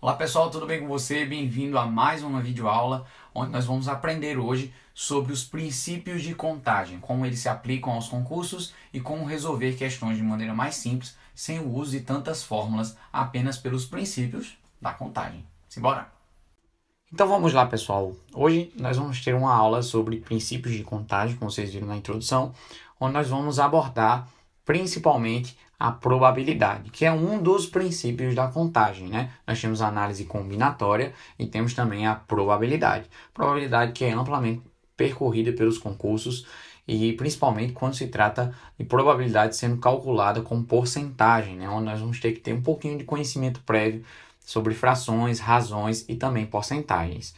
Olá pessoal, tudo bem com você? Bem-vindo a mais uma videoaula onde nós vamos aprender hoje sobre os princípios de contagem, como eles se aplicam aos concursos e como resolver questões de maneira mais simples, sem o uso de tantas fórmulas, apenas pelos princípios da contagem. Simbora! Então vamos lá pessoal, hoje nós vamos ter uma aula sobre princípios de contagem, como vocês viram na introdução, onde nós vamos abordar principalmente a probabilidade, que é um dos princípios da contagem, né? Nós temos a análise combinatória e temos também a probabilidade. Probabilidade que é amplamente percorrida pelos concursos e principalmente quando se trata de probabilidade sendo calculada com porcentagem, né? Onde nós vamos ter que ter um pouquinho de conhecimento prévio sobre frações, razões e também porcentagens.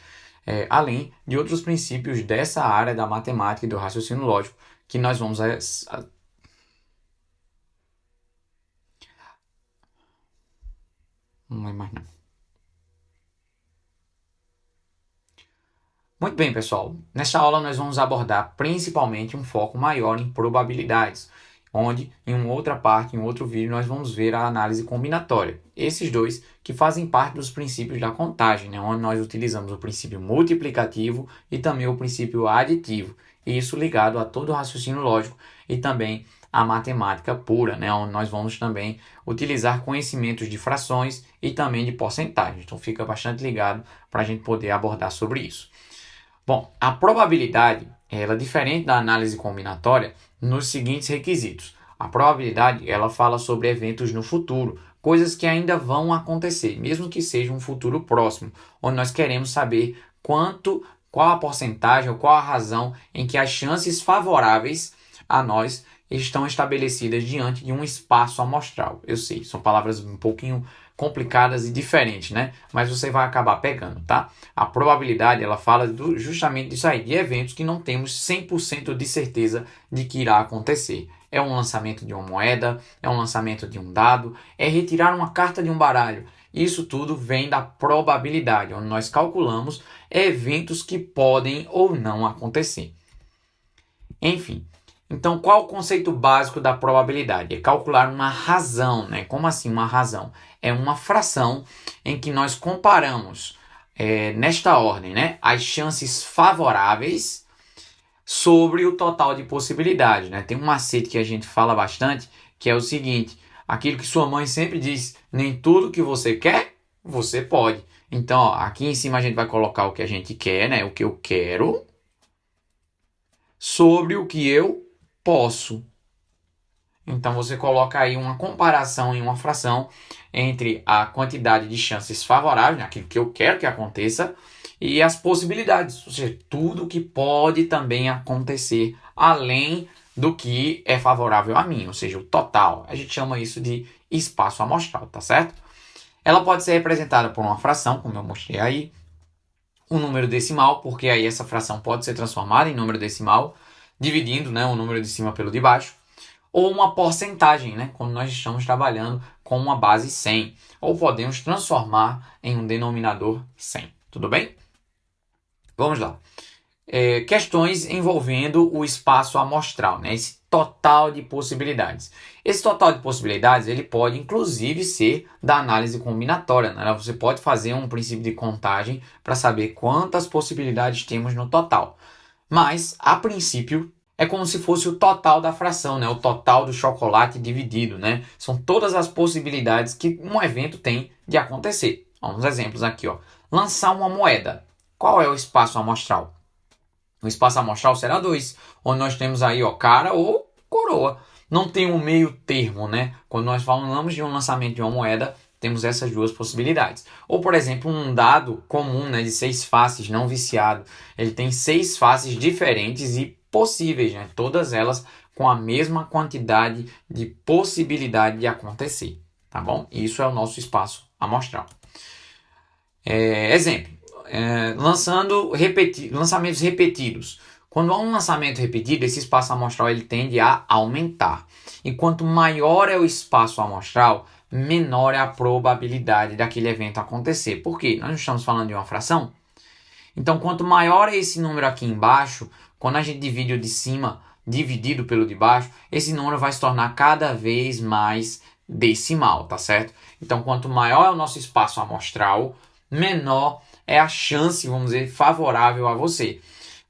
Além de outros princípios dessa área da matemática e do raciocínio lógico que nós vamos não é mais não. Muito bem, pessoal. Nesta aula nós vamos abordar principalmente um foco maior em probabilidades, onde em uma outra parte, em outro vídeo, nós vamos ver a análise combinatória. Esses dois que fazem parte dos princípios da contagem, né? Onde nós utilizamos o princípio multiplicativo e também o princípio aditivo. Isso ligado a todo o raciocínio lógico e também a matemática pura, né? Onde nós vamos também utilizar conhecimentos de frações e também de porcentagens. Então fica bastante ligado para a gente poder abordar sobre isso. Bom, a probabilidade ela é diferente da análise combinatória nos seguintes requisitos. A probabilidade ela fala sobre eventos no futuro, coisas que ainda vão acontecer, mesmo que seja um futuro próximo, onde nós queremos saber qual a porcentagem ou qual a razão em que as chances favoráveis a nós estão estabelecidas diante de um espaço amostral. Eu sei, são palavras um pouquinho complicadas e diferentes, né? Mas você vai acabar pegando, tá? A probabilidade, ela fala justamente disso aí, de eventos que não temos 100% de certeza de que irá acontecer. É um lançamento de uma moeda, é um lançamento de um dado, é retirar uma carta de um baralho. Isso tudo vem da probabilidade, onde nós calculamos eventos que podem ou não acontecer. Enfim, então qual o conceito básico da probabilidade? É calcular uma razão, né? Como assim uma razão? É uma fração em que nós comparamos, nesta ordem, né? As chances favoráveis sobre o total de possibilidades, né? Tem um macete que a gente fala bastante, que é o seguinte, aquilo que sua mãe sempre diz, nem tudo que você quer, você pode. Então, ó, aqui em cima a gente vai colocar o que a gente quer, né? O que eu quero, sobre o que eu posso. Então você coloca aí uma comparação em uma fração entre a quantidade de chances favoráveis, né, aquilo que eu quero que aconteça, e as possibilidades, ou seja, tudo que pode também acontecer além do que é favorável a mim, ou seja, o total. A gente chama isso de espaço amostral, tá certo? Ela pode ser representada por uma fração, como eu mostrei aí, um número decimal, porque aí essa fração pode ser transformada em número decimal, dividindo, né, o número de cima pelo de baixo, ou uma porcentagem, né, quando nós estamos trabalhando com uma base 100, ou podemos transformar em um denominador 100, tudo bem? Vamos lá. Questões envolvendo o espaço amostral, né, esse total de possibilidades. Esse total de possibilidades ele pode inclusive ser da análise combinatória, né? Você pode fazer um princípio de contagem para saber quantas possibilidades temos no total. Mas, a princípio, é como se fosse o total da fração, né? O total do chocolate dividido, né? São todas as possibilidades que um evento tem de acontecer. Uns exemplos aqui, ó. Lançar uma moeda. Qual é o espaço amostral? O espaço amostral será 2, onde nós temos aí, ó, cara ou coroa. Não tem um meio termo, né? Quando nós falamos de um lançamento de uma moeda, temos essas duas possibilidades. Ou, por exemplo, um dado comum, né, de 6 faces, não viciado. Ele tem 6 faces diferentes e possíveis, né? Todas elas com a mesma quantidade de possibilidade de acontecer, tá bom? Isso é o nosso espaço amostral. Exemplo, lançamentos repetidos. Quando há um lançamento repetido, esse espaço amostral ele tende a aumentar. E quanto maior é o espaço amostral, menor é a probabilidade daquele evento acontecer. Por quê? Nós não estamos falando de uma fração? Então, quanto maior é esse número aqui embaixo, quando a gente divide o de cima dividido pelo de baixo, esse número vai se tornar cada vez mais decimal, tá certo? Então, quanto maior é o nosso espaço amostral, menor é a chance, vamos dizer, favorável a você.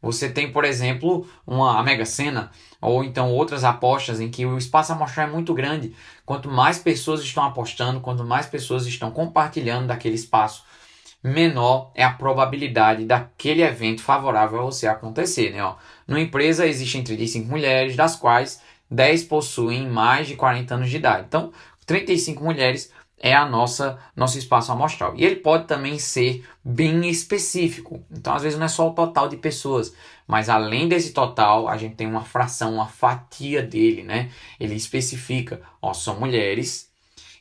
Você tem, por exemplo, a Mega Sena, ou então outras apostas em que o espaço amostral é muito grande. Quanto mais pessoas estão apostando, quanto mais pessoas estão compartilhando daquele espaço, menor é a probabilidade daquele evento favorável a você acontecer, né? Ó, numa empresa existem 35 mulheres, das quais 10 possuem mais de 40 anos de idade. Então, 35 mulheres é nosso espaço amostral. E ele pode também ser bem específico. Então, às vezes não é só o total de pessoas, mas além desse total, a gente tem uma fração, uma fatia dele, né? Ele especifica, ó, são mulheres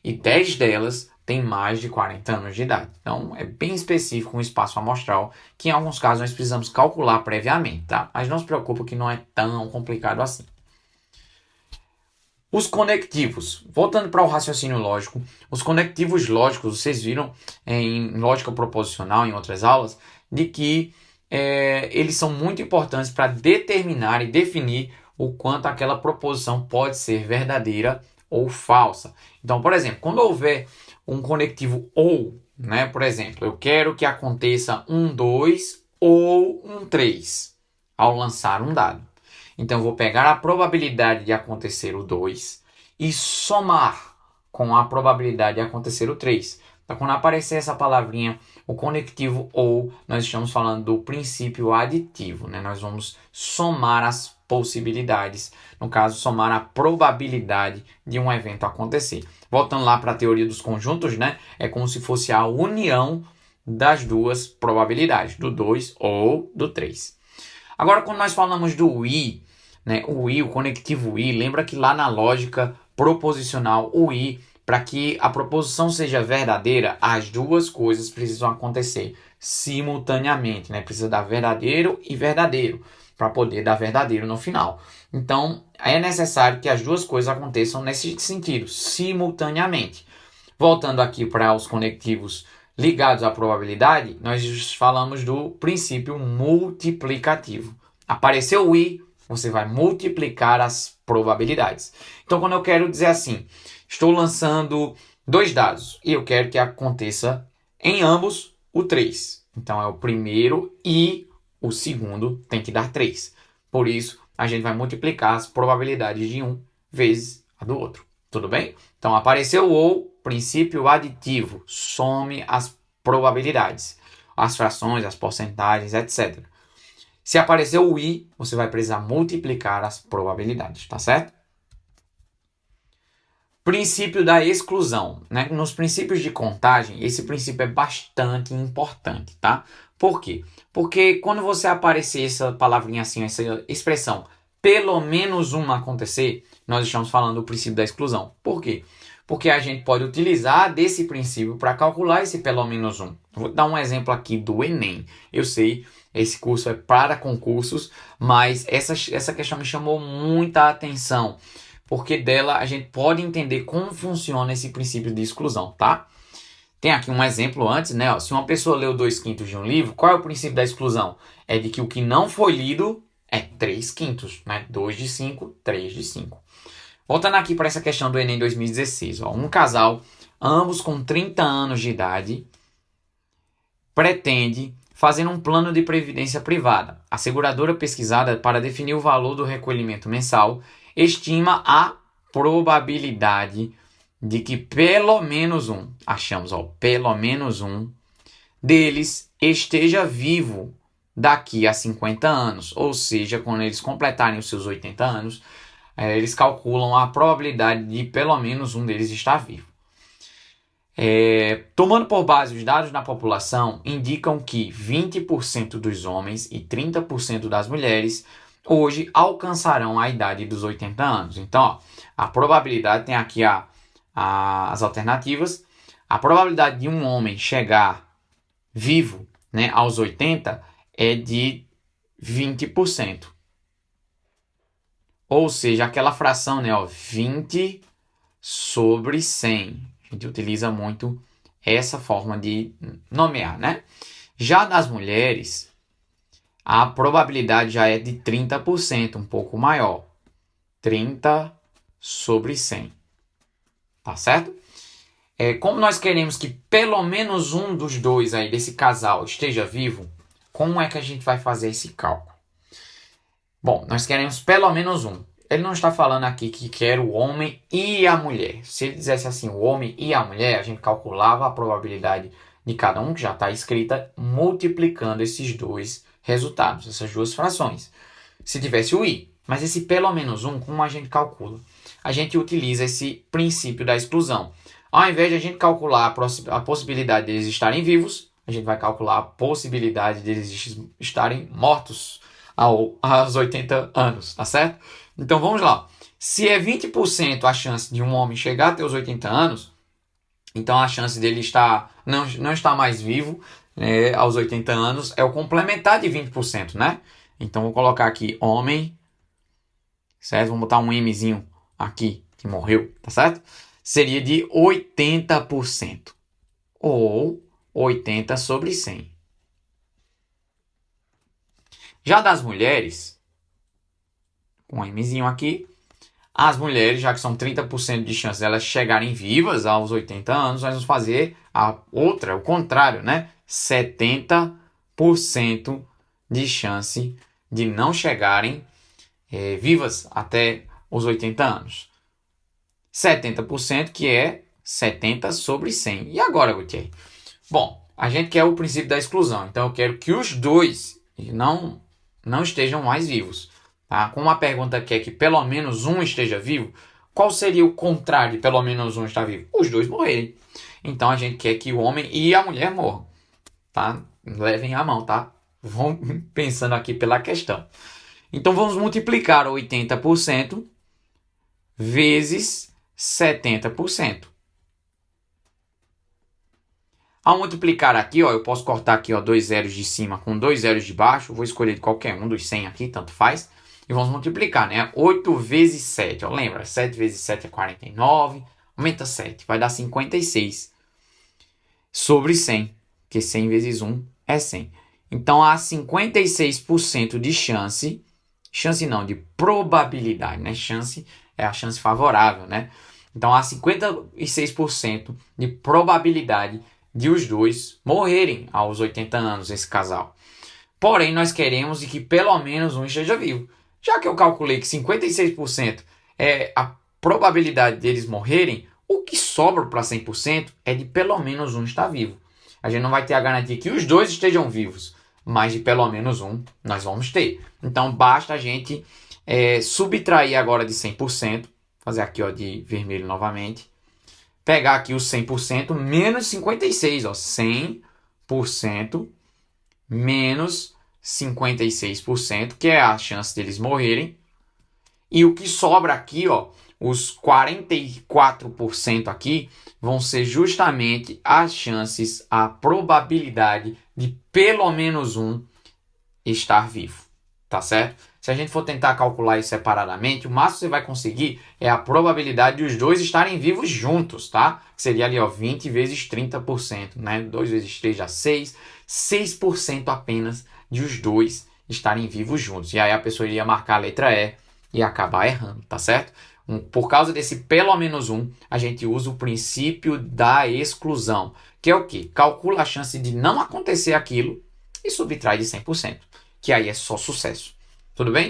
e 10 delas têm mais de 40 anos de idade. Então, é bem específico um espaço amostral, que em alguns casos nós precisamos calcular previamente, tá? Mas não se preocupe que não é tão complicado assim. Os conectivos. Voltando para o raciocínio lógico, os conectivos lógicos, vocês viram em lógica proposicional, em outras aulas, de que eles são muito importantes para determinar e definir o quanto aquela proposição pode ser verdadeira ou falsa. Então, por exemplo, quando houver um conectivo ou, né, por exemplo, eu quero que aconteça um 2 ou um 3 ao lançar um dado. Então, eu vou pegar a probabilidade de acontecer o 2 e somar com a probabilidade de acontecer o 3. Então, quando aparecer essa palavrinha, o conectivo ou, nós estamos falando do princípio aditivo, né? Nós vamos somar as possibilidades, no caso, somar a probabilidade de um evento acontecer. Voltando lá para a teoria dos conjuntos, né? É como se fosse a união das duas probabilidades, do 2 ou do 3. Agora, quando nós falamos do i, né, o conectivo i, lembra que lá na lógica proposicional, o i, para que a proposição seja verdadeira, as duas coisas precisam acontecer simultaneamente, né? Precisa dar verdadeiro e verdadeiro, para poder dar verdadeiro no final. Então, é necessário que as duas coisas aconteçam nesse sentido, simultaneamente. Voltando aqui para os conectivos ligados à probabilidade, nós falamos do princípio multiplicativo. Apareceu o i, você vai multiplicar as probabilidades. Então, quando eu quero dizer assim, estou lançando 2 dados e eu quero que aconteça em ambos o 3. Então, é o primeiro e o segundo tem que dar 3. Por isso, a gente vai multiplicar as probabilidades de um vezes a do outro. Tudo bem? Então, apareceu o ou, princípio aditivo. Some as probabilidades, as frações, as porcentagens, etc. Se apareceu o i, você vai precisar multiplicar as probabilidades, tá certo? Princípio da exclusão, né? Nos princípios de contagem, esse princípio é bastante importante, tá? Por quê? Porque quando você aparecer essa palavrinha assim, essa expressão, pelo menos uma acontecer, nós estamos falando do princípio da exclusão. Por quê? Porque a gente pode utilizar desse princípio para calcular esse pelo menos um. Vou dar um exemplo aqui do Enem. Eu sei, esse curso é para concursos, mas essa questão me chamou muita atenção, porque dela a gente pode entender como funciona esse princípio de exclusão, tá? Tem aqui um exemplo antes, né? Se uma pessoa leu 2/5 de um livro, qual é o princípio da exclusão? É de que o que não foi lido é 3/5, né? 2 de 5, 3 de 5. Voltando aqui para essa questão do Enem 2016. Um casal, ambos com 30 anos de idade, pretende fazer um plano de previdência privada. A seguradora pesquisada para definir o valor do recolhimento mensal estima a probabilidade de que pelo menos um, pelo menos um deles esteja vivo daqui a 50 anos. Ou seja, quando eles completarem os seus 80 anos, eles calculam a probabilidade de pelo menos um deles estar vivo. Tomando por base os dados da população, indicam que 20% dos homens e 30% das mulheres hoje alcançarão a idade dos 80 anos. Então, a probabilidade, tem aqui as alternativas. A probabilidade de um homem chegar vivo, né, aos 80 é de 20%. Ou seja, aquela fração, né, 20 sobre 100. A gente utiliza muito essa forma de nomear, né? Já das mulheres, a probabilidade já é de 30%, um pouco maior. 30 sobre 100. tá certo? Como nós queremos que pelo menos um dos dois aí desse casal esteja vivo, como é que a gente vai fazer esse cálculo? Bom, nós queremos pelo menos um. Ele não está falando aqui que quer o homem e a mulher. Se ele dissesse assim, o homem e a mulher, a gente calculava a probabilidade de cada um, que já está escrita, multiplicando esses dois resultados, essas duas frações. Se tivesse o i, mas esse pelo menos um, como a gente calcula? A gente utiliza esse princípio da exclusão. Ao invés de a gente calcular a possibilidade deles estarem vivos, a gente vai calcular a possibilidade deles estarem mortos aos 80 anos, tá certo? Então vamos lá. Se é 20% a chance de um homem chegar até os 80 anos, então a chance dele não estar mais vivo, né, aos 80 anos é o complementar de 20%, né? Então vou colocar aqui homem, certo? Vamos botar um Mzinho aqui, que morreu, tá certo? Seria de 80%. Ou 80 sobre 100. Já das mulheres, com um Mzinho aqui, as mulheres, já que são 30% de chance de elas chegarem vivas aos 80 anos, nós vamos fazer o contrário, né? 70% de chance de não chegarem vivas até os 80 anos. 70% que é 70 sobre 100. E agora, Gutiérrez? Bom, a gente quer o princípio da exclusão. Então, eu quero que os dois não estejam mais vivos. Tá? Como a pergunta quer que pelo menos um esteja vivo, qual seria o contrário de pelo menos um estar vivo? Os dois morrerem. Então, a gente quer que o homem e a mulher morram. Tá? Levem a mão, tá? Vão pensando aqui pela questão. Então, vamos multiplicar 80% vezes 70%. Ao multiplicar aqui, ó, eu posso cortar aqui, ó, 2 zeros de cima com 2 zeros de baixo. Vou escolher qualquer um dos 100 aqui, tanto faz. E vamos multiplicar, né? 8 vezes 7. Ó, lembra? 7 vezes 7 é 49. Aumenta 7. Vai dar 56. Sobre 100. Porque 100 vezes 1 é 100. Então, há 56% de chance. Chance não, de probabilidade, né? Chance é a chance favorável, né? Então, há 56% de probabilidade de os dois morrerem aos 80 anos, esse casal. Porém, nós queremos de que pelo menos um esteja vivo. Já que eu calculei que 56% é a probabilidade deles morrerem, o que sobra para 100% é de pelo menos um estar vivo. A gente não vai ter a garantia que os dois estejam vivos, mas de pelo menos um nós vamos ter. Então, basta a gente subtrair agora de 100%, fazer aqui, ó, de vermelho novamente, pegar aqui os 100% menos 56, ó, 100% menos 56%, que é a chance deles morrerem. E o que sobra aqui, ó, os 44% aqui, vão ser justamente as chances, a probabilidade de pelo menos um estar vivo, tá certo? Se a gente for tentar calcular isso separadamente, o máximo que você vai conseguir é a probabilidade de os dois estarem vivos juntos, tá? Que seria ali, ó, 20 vezes 30%, né? 2 vezes 3 dá 6. 6% apenas de os dois estarem vivos juntos. E aí a pessoa iria marcar a letra E e acabar errando, tá certo? Por causa desse pelo menos um, a gente usa o princípio da exclusão, que é o quê? Calcula a chance de não acontecer aquilo e subtrai de 100%, que aí é só sucesso. Tudo bem?